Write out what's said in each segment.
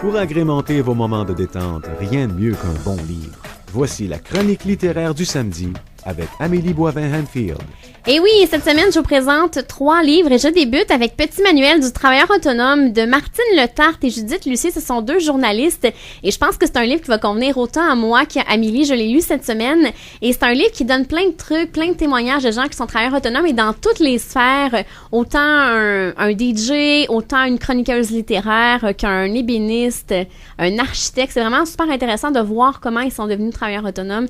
Pour agrémenter vos moments de détente, rien de mieux qu'un bon livre. Voici la chronique littéraire du samedi avec Amélie Boivin-Hanfield. Et oui, cette semaine, je vous présente 3 livres et je débute avec Petit manuel du travailleur autonome de Martine Letarte et Judith Lucier. Ce sont 2 journalistes et je pense que c'est un livre qui va convenir autant à moi qu'à Amélie. Je l'ai lu cette semaine et c'est un livre qui donne plein de trucs, plein de témoignages de gens qui sont travailleurs autonomes et dans toutes les sphères, autant un DJ, autant une chroniqueuse littéraire qu'un ébéniste, un architecte. C'est vraiment super intéressant de voir comment ils sont devenus travailleurs autonomes.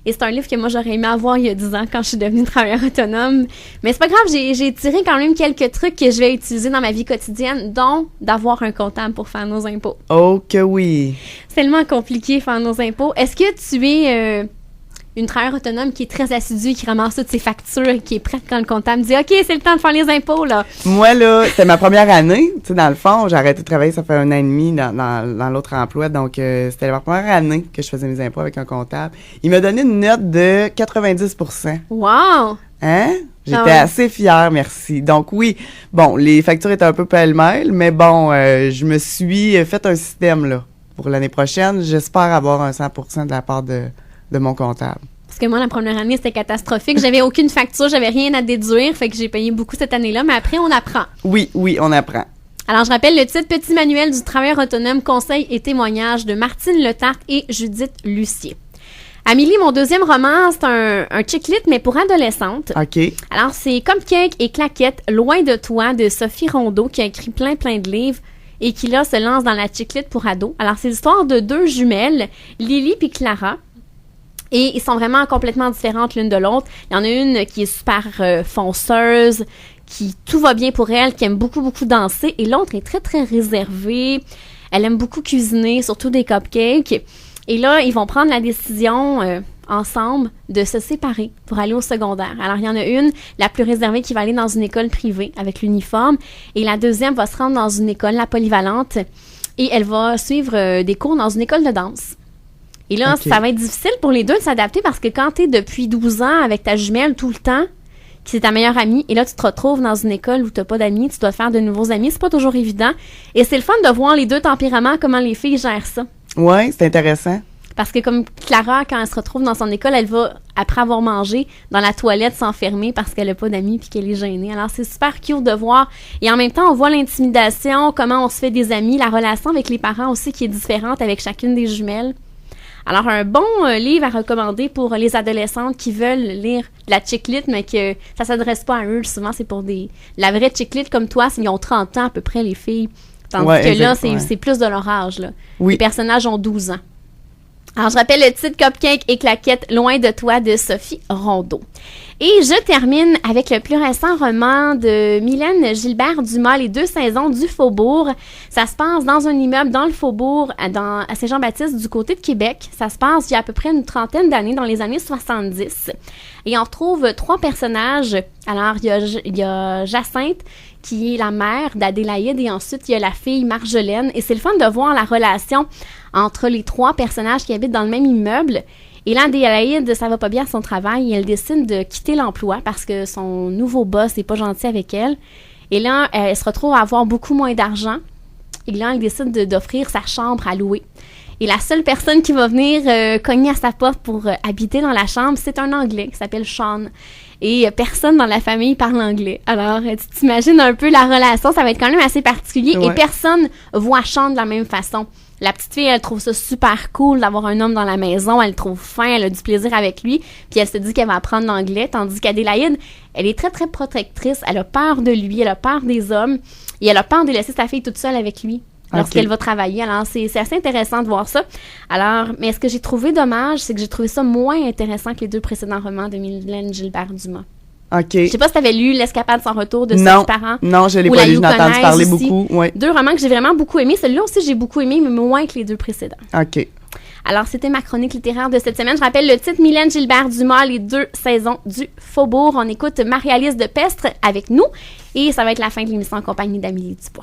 Et c'est un livre que moi, j'aurais aimé avoir il y a 10 ans quand je suis devenue travailleur autonome. Mais c'est pas grave, j'ai tiré quand même quelques trucs que je vais utiliser dans ma vie quotidienne, dont d'avoir un comptable pour faire nos impôts. Oh que oui! C'est tellement compliqué faire nos impôts. Est-ce que tu es une travailleuse autonome qui est très assidue, qui ramasse toutes ses factures, qui est prête quand le comptable dit « OK, c'est le temps de faire les impôts, là! » Moi, là, c'était ma première année. Tu sais, dans le fond, j'ai arrêté de travailler, ça fait 1 an et demi dans l'autre emploi. Donc, c'était la première année que je faisais mes impôts avec un comptable. Il m'a donné une note de 90%. Wow! Hein? J'étais ouais. assez fière, merci. Donc oui, bon, les factures étaient un peu pêle-mêle, mais bon, je me suis fait un système, là. Pour l'année prochaine, j'espère avoir un 100% de la part de mon comptable. Parce que moi, la première année, c'était catastrophique. J'avais aucune facture, j'avais rien à déduire, fait que j'ai payé beaucoup cette année-là, mais après, on apprend. Oui, on apprend. Alors, je rappelle le titre « Petit manuel du travailleur autonome, conseils et témoignages » de Martine Letarte et Judith Lucier. Amélie, mon deuxième roman, c'est un chick-lit, mais pour adolescentes. OK. Alors, c'est Cupcake et Claquette, Loin de toi, de Sophie Rondeau, qui a écrit plein de livres et qui, là, se lance dans la chick-lit pour ados. Alors, c'est l'histoire de 2 jumelles, Lily puis Clara. Et ils sont vraiment complètement différentes l'une de l'autre. Il y en a une qui est super fonceuse, qui tout va bien pour elle, qui aime beaucoup danser. Et l'autre est très réservée. Elle aime beaucoup cuisiner, surtout des cupcakes. Et là, ils vont prendre la décision ensemble de se séparer pour aller au secondaire. Alors, il y en a une, la plus réservée, qui va aller dans une école privée avec l'uniforme. Et la deuxième va se rendre dans une école, la polyvalente. Et elle va suivre des cours dans une école de danse. Et là, okay. Ça va être difficile pour les deux de s'adapter parce que quand t'es depuis 12 ans avec ta jumelle tout le temps, qui est ta meilleure amie, et là, tu te retrouves dans une école où t'as pas d'amis, tu dois te faire de nouveaux amis, c'est pas toujours évident. Et c'est le fun de voir les 2 tempéraments, comment les filles gèrent ça. Ouais, c'est intéressant. Parce que comme Clara, quand elle se retrouve dans son école, elle va, après avoir mangé, dans la toilette s'enfermer parce qu'elle a pas d'amis puis qu'elle est gênée. Alors, c'est super cute de voir. Et en même temps, on voit l'intimidation, comment on se fait des amis, la relation avec les parents aussi qui est différente avec chacune des jumelles. Alors, un bon livre à recommander pour les adolescentes qui veulent lire la chick-lit, mais que ça s'adresse pas à eux. Souvent, c'est pour la vraie chick-lit comme toi, ils ont 30 ans à peu près, les filles. Tandis que là, c'est plus de leur âge, là. Oui. Les personnages ont 12 ans. Alors, je rappelle le titre « Cupcake et Claquette, Loin de toi » de Sophie Rondeau. Et je termine avec le plus récent roman de Mylène Gilbert-Dumas, Les 2 saisons du Faubourg. Ça se passe dans un immeuble dans le Faubourg, à Saint-Jean-Baptiste, du côté de Québec. Ça se passe il y a à peu près une trentaine d'années, dans les années 70. Et on retrouve 3 personnages. Alors, il y a Jacinthe, qui est la mère d'Adélaïde, et ensuite, il y a la fille Marjolaine. Et c'est le fun de voir la relation entre les 3 personnages qui habitent dans le même immeuble. Et là, Adélaïde, ça va pas bien à son travail et elle décide de quitter l'emploi parce que son nouveau boss n'est pas gentil avec elle. Et là, elle se retrouve à avoir beaucoup moins d'argent. Et là, elle décide d'offrir sa chambre à louer. Et la seule personne qui va venir cogner à sa porte pour habiter dans la chambre, c'est un Anglais qui s'appelle Sean. Et personne dans la famille parle anglais. Alors, tu t'imagines un peu la relation, ça va être quand même assez particulier. Ouais. Et personne voit Sean de la même façon. La petite fille, elle trouve ça super cool d'avoir un homme dans la maison. Elle le trouve fin, elle a du plaisir avec lui. Puis elle se dit qu'elle va apprendre l'anglais. Tandis qu'Adélaïde, elle est très protectrice. Elle a peur de lui, elle a peur des hommes. Et elle a peur de laisser sa fille toute seule avec lui lorsqu'elle va travailler. Alors, c'est assez intéressant de voir ça. Alors, mais ce que j'ai trouvé dommage, c'est que j'ai trouvé ça moins intéressant que les 2 précédents romans de Mylène Gilbert-Dumas. OK. Je sais pas si tu avais lu L'Escapade sans retour de Sophie Parent. Non, je l'ai pas lu, j'en ai entendu parler beaucoup. Ouais. 2 romans que j'ai vraiment beaucoup aimés. Celui-là aussi, j'ai beaucoup aimé, mais moins que les 2 précédents. OK. Alors, c'était ma chronique littéraire de cette semaine. Je rappelle le titre, Mylène Gilbert-Dumas, Les 2 saisons du Faubourg. On écoute Marie-Alice de Pestre avec nous et ça va être la fin de l'émission en compagnie d'Amélie Dubois.